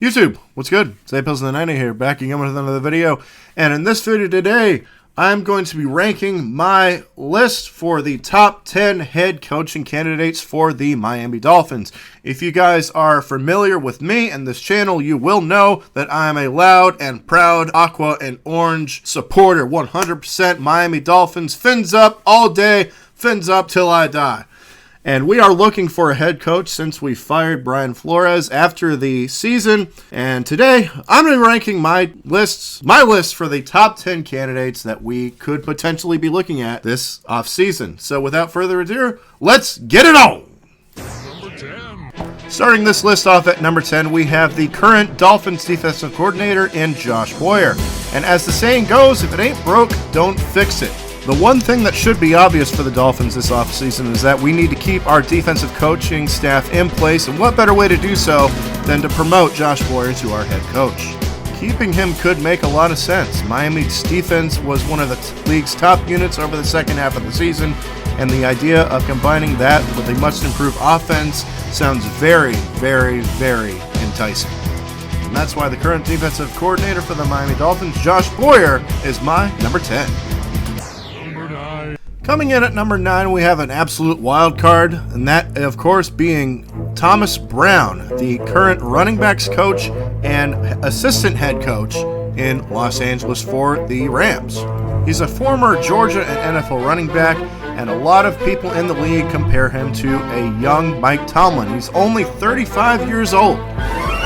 YouTube, what's good? It's Pederson here, back again with another video. And in this video today, I'm going to be ranking my list for the top 10 head coaching candidates for the Miami Dolphins. If you guys are familiar with me and this channel, you will know that I am a loud and proud aqua and orange supporter. 100% Miami Dolphins, fins up all day, fins up till I die. And we are looking for a head coach since we fired Brian Flores after the season. And today, I'm going to be ranking my list for the top 10 candidates that we could potentially be looking at this offseason. So without further ado, let's get it on! Number 10. Starting this list off at number 10, we have the current Dolphins defensive coordinator in Josh Boyer. And as the saying goes, if it ain't broke, don't fix it. The one thing that should be obvious for the Dolphins this offseason is that we need to keep our defensive coaching staff in place, and what better way to do so than to promote Josh Boyer to our head coach. Keeping him could make a lot of sense. Miami's defense was one of the league's top units over the second half of the season, and the idea of combining that with a much improved offense sounds very, very, very enticing. And that's why the current defensive coordinator for the Miami Dolphins, Josh Boyer, is my number 10. Coming in at number 9, we have an absolute wild card, and that, of course, being Thomas Brown, the current running backs coach and assistant head coach in Los Angeles for the Rams. He's a former Georgia and NFL running back, and a lot of people in the league compare him to a young Mike Tomlin. He's only 35 years old.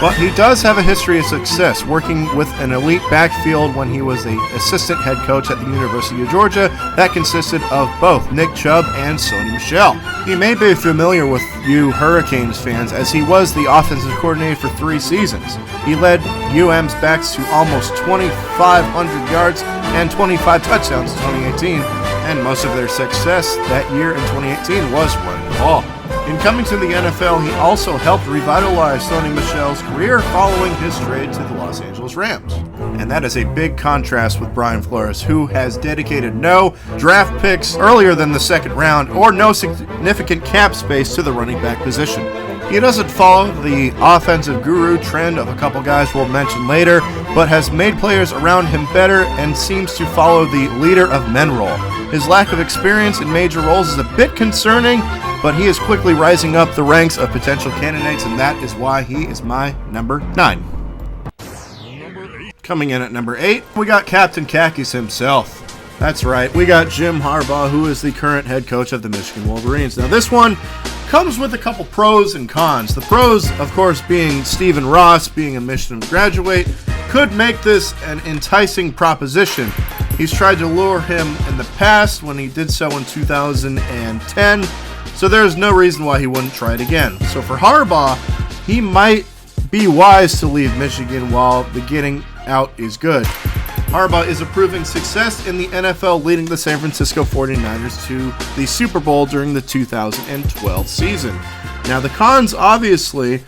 But he does have a history of success working with an elite backfield when he was the assistant head coach at the University of Georgia that consisted of both Nick Chubb and Sony Michel. He may be familiar with you Hurricanes fans as he was the offensive coordinator for 3 seasons. He led UM's backs to almost 2,500 yards and 25 touchdowns in 2018, and most of their success that year in 2018 was running the ball. In coming to the NFL, he also helped revitalize Sony Michel's career following his trade to the Los Angeles Rams. And that is a big contrast with Brian Flores, who has dedicated no draft picks earlier than the second round or no significant cap space to the running back position. He doesn't follow the offensive guru trend of a couple guys we'll mention later, but has made players around him better and seems to follow the leader of men role. His lack of experience in major roles is a bit concerning, but he is quickly rising up the ranks of potential candidates, and that is why he is my number 9. Coming in at number 8, we got Captain Khakis himself. That's right, we got Jim Harbaugh, who is the current head coach of the Michigan Wolverines. Now this one comes with a couple pros and cons. The pros, of course, being Stephen Ross, being a Michigan graduate, could make this an enticing proposition. He's tried to lure him in the past when he did so in 2010, so there's no reason why he wouldn't try it again. So for Harbaugh, he might be wise to leave Michigan while the getting out is good. Harbaugh is a proven success in the NFL, leading the San Francisco 49ers to the Super Bowl during the 2012 season. Now, the cons, obviously,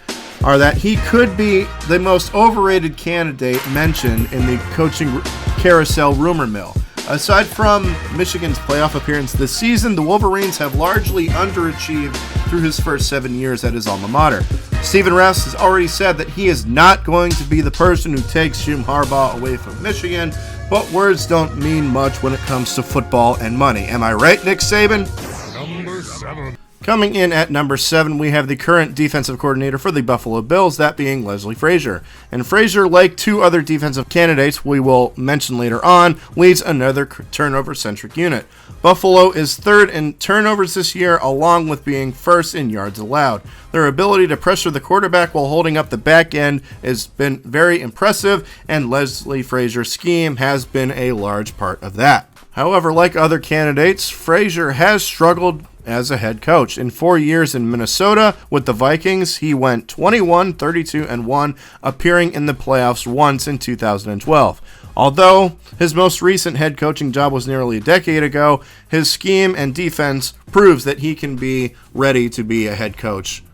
are that he could be the most overrated candidate mentioned in the coaching carousel rumor mill. Aside from Michigan's playoff appearance this season, the Wolverines have largely underachieved through his first 7 years at his alma mater. Stephen Ross has already said that he is not going to be the person who takes Jim Harbaugh away from Michigan, but words don't mean much when it comes to football and money. Am I right, Nick Saban? Number 7. Coming in at number 7, we have the current defensive coordinator for the Buffalo Bills, that being Leslie Frazier. And Frazier, like 2 other defensive candidates we will mention later on, leads another turnover-centric unit. Buffalo is 3rd in turnovers this year, along with being 1st in yards allowed. Their ability to pressure the quarterback while holding up the back end has been very impressive, and Leslie Frazier's scheme has been a large part of that. However, like other candidates, Frazier has struggled as a head coach. In 4 years in Minnesota with the Vikings, he went 21, 32, and 1, appearing in the playoffs once in 2012. Although his most recent head coaching job was nearly a decade ago, his scheme and defense proves that he can be ready to be a head coach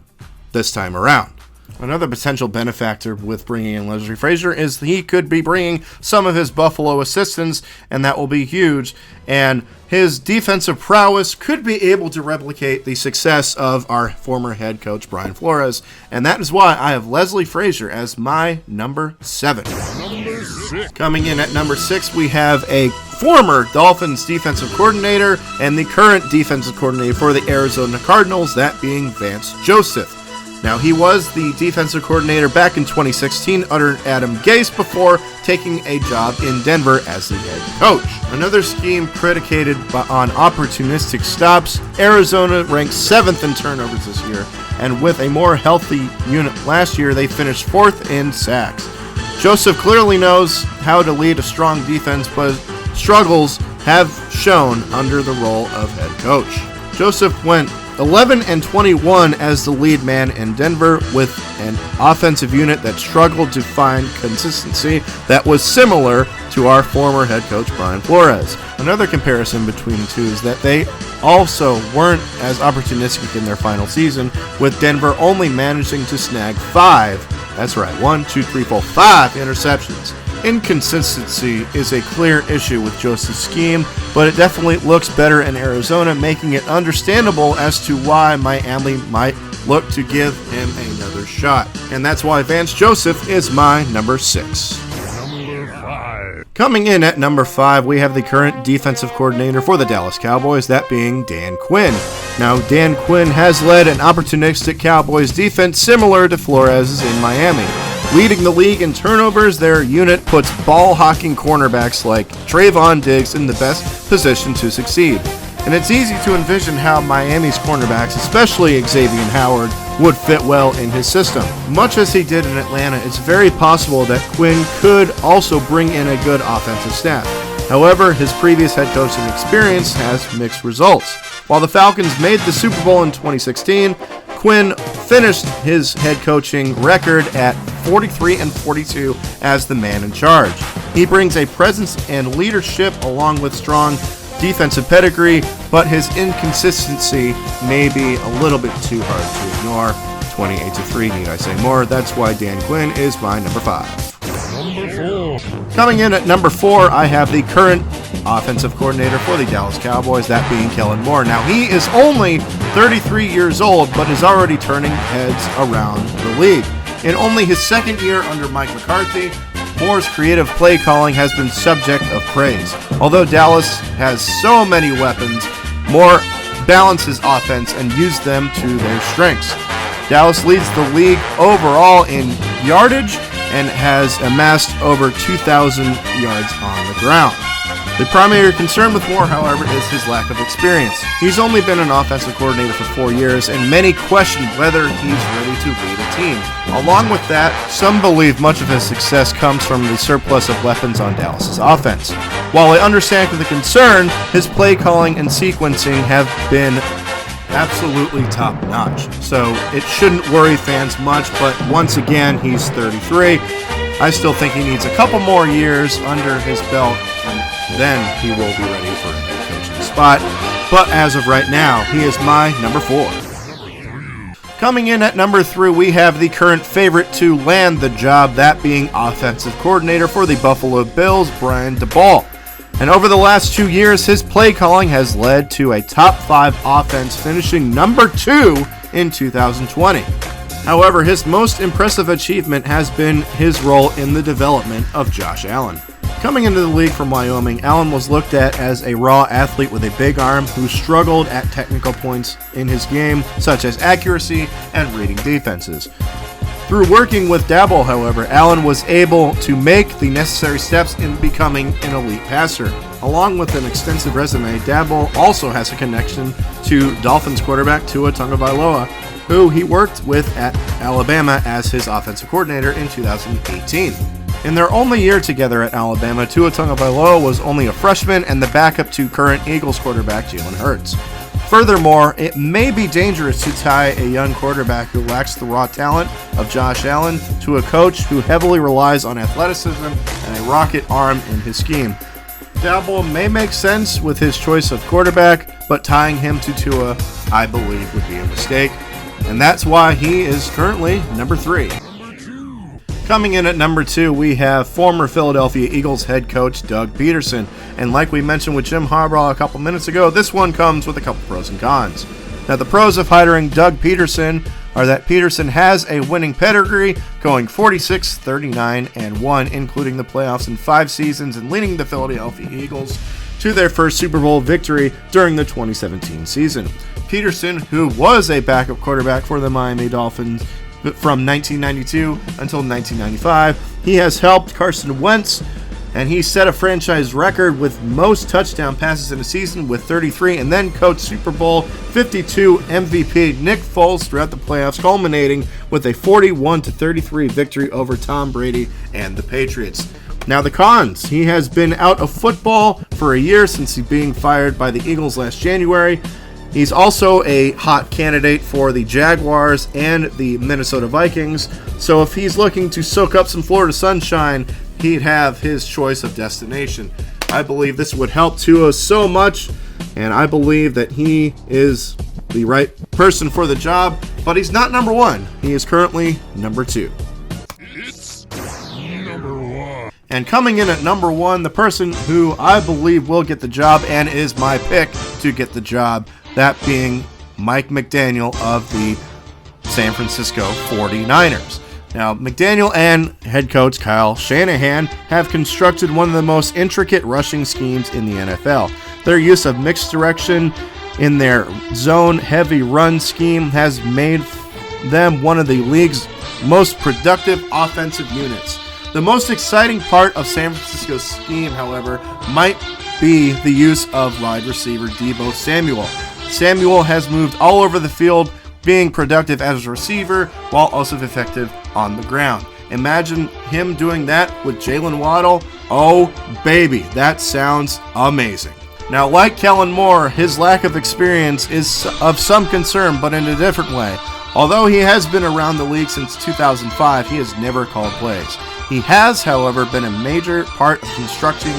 this time around. Another potential benefactor with bringing in Leslie Frazier is he could be bringing some of his Buffalo assistants, and that will be huge. And his defensive prowess could be able to replicate the success of our former head coach, Brian Flores. And that is why I have Leslie Frazier as my number 7. Number 6. Coming in at number 6, we have a former Dolphins defensive coordinator and the current defensive coordinator for the Arizona Cardinals, that being Vance Joseph. Now, he was the defensive coordinator back in 2016 under Adam Gase before taking a job in Denver as the head coach. Another scheme predicated on opportunistic stops, Arizona ranked 7th in turnovers this year, and with a more healthy unit last year, they finished 4th in sacks. Joseph clearly knows how to lead a strong defense, but struggles have shown under the role of head coach. Joseph went 11-21 as the lead man in Denver with an offensive unit that struggled to find consistency that was similar to our former head coach Brian Flores. Another comparison between the two is that they also weren't as opportunistic in their final season, with Denver only managing to snag 5 interceptions. Inconsistency is a clear issue with Joseph's scheme, but it definitely looks better in Arizona, making it understandable as to why Miami might look to give him another shot. And that's why Vance Joseph is my number 6. Number 5. Coming in at number 5, we have the current defensive coordinator for the Dallas Cowboys, that being Dan Quinn. Now, Dan Quinn has led an opportunistic Cowboys defense similar to Flores' in Miami. Leading the league in turnovers, their unit puts ball-hawking cornerbacks like Trayvon Diggs in the best position to succeed. And it's easy to envision how Miami's cornerbacks, especially Xavier Howard, would fit well in his system. Much as he did in Atlanta, it's very possible that Quinn could also bring in a good offensive staff. However, his previous head coaching experience has mixed results. While the Falcons made the Super Bowl in 2016, Quinn finished his head coaching record at 43-42 as the man in charge. He brings a presence and leadership along with strong defensive pedigree, but his inconsistency may be a little bit too hard to ignore. 28-3, need I say more? That's why Dan Quinn is my number 5. Number 4. Coming in at number 4, I have the current offensive coordinator for the Dallas Cowboys, that being Kellen Moore. Now, he is only 33 years old, but is already turning heads around the league. In only his second year under Mike McCarthy, Moore's creative play calling has been subject of praise. Although Dallas has so many weapons, Moore balances offense and uses them to their strengths. Dallas leads the league overall in yardage and has amassed over 2,000 yards on the ground. The primary concern with Moore, however, is his lack of experience. He's only been an offensive coordinator for 4 years, and many question whether he's ready to lead a team. Along with that, some believe much of his success comes from the surplus of weapons on Dallas's offense. While I understand the concern, his play calling and sequencing have been absolutely top-notch, so it shouldn't worry fans much, but once again, he's 33. I still think he needs a couple more years under his belt, and then he will be ready for a head coaching spot. But as of right now, he is my number 4. Coming in at number 3, we have the current favorite to land the job, that being offensive coordinator for the Buffalo Bills, Brian DeBall. And over the last 2 years, his play calling has led to a top 5 offense, finishing number 2 in 2020. However, his most impressive achievement has been his role in the development of Josh Allen. Coming into the league from Wyoming, Allen was looked at as a raw athlete with a big arm who struggled at technical points in his game, such as accuracy and reading defenses. Through working with Daboll, however, Allen was able to make the necessary steps in becoming an elite passer. Along with an extensive resume, Daboll also has a connection to Dolphins quarterback Tua Tagovailoa, who he worked with at Alabama as his offensive coordinator in 2018. In their only year together at Alabama, Tua Tagovailoa was only a freshman and the backup to current Eagles quarterback Jalen Hurts. Furthermore, it may be dangerous to tie a young quarterback who lacks the raw talent of Josh Allen to a coach who heavily relies on athleticism and a rocket arm in his scheme. Daboll may make sense with his choice of quarterback, but tying him to Tua, I believe, would be a mistake. and that's why he is currently number 3. Coming in at number 2, we have former Philadelphia Eagles head coach Doug Pederson. And like we mentioned with Jim Harbaugh a couple minutes ago, this one comes with a couple pros and cons. Now, the pros of hiring Doug Pederson are that Pederson has a winning pedigree, going 46, 39, and 1, including the playoffs in 5 seasons and leading the Philadelphia Eagles to their first Super Bowl victory during the 2017 season. Pederson, who was a backup quarterback for the Miami Dolphins from 1992 until 1995, he has helped Carson Wentz, and he set a franchise record with most touchdown passes in a season with 33, and then coached Super Bowl 52 MVP Nick Foles throughout the playoffs, culminating with a 41-33 victory over Tom Brady and the Patriots. Now, the cons. He has been out of football for a year since being fired by the Eagles last January. He's also a hot candidate for the Jaguars and the Minnesota Vikings, so if he's looking to soak up some Florida sunshine, he'd have his choice of destination. I believe this would help Tua so much, and I believe that he is the right person for the job, but he's not number 1. He is currently number 2. It's number 1. And coming in at number 1, the person who I believe will get the job and is my pick to get the job, that being Mike McDaniel of the San Francisco 49ers. Now, McDaniel and head coach Kyle Shanahan have constructed one of the most intricate rushing schemes in the NFL. Their use of mixed direction in their zone-heavy run scheme has made them one of the league's most productive offensive units. The most exciting part of San Francisco's scheme, however, might be the use of wide receiver Deebo Samuel. Samuel has moved all over the field, being productive as a receiver while also effective on the ground. Imagine him doing that with Jalen Waddle. Oh, baby, that sounds amazing. Now, like Kellen Moore, his lack of experience is of some concern, but in a different way. Although he has been around the league since 2005, he has never called plays. He has, however, been a major part of constructing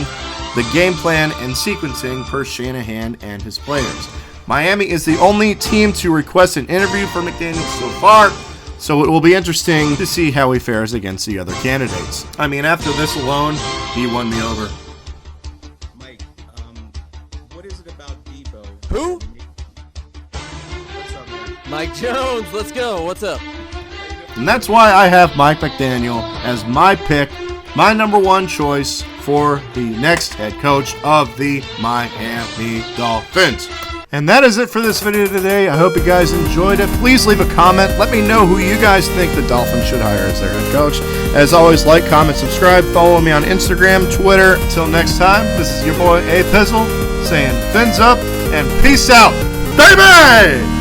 the game plan and sequencing per Shanahan and his players. Miami is the only team to request an interview for McDaniel so far, so it will be interesting to see how he fares against the other candidates. I mean, after this alone, he won me over. Mike, what is it about Deebo? Who? What's up, man? Mike Jones, let's go. What's up? And that's why I have Mike McDaniel as my pick, my number 1 choice for the next head coach of the Miami Dolphins. And that is it for this video today. I hope you guys enjoyed it. Please leave a comment. Let me know who you guys think the Dolphins should hire as their head coach. As always, like, comment, subscribe. Follow me on Instagram, Twitter. Until next time, this is your boy A Pizzle saying fins up and peace out, baby!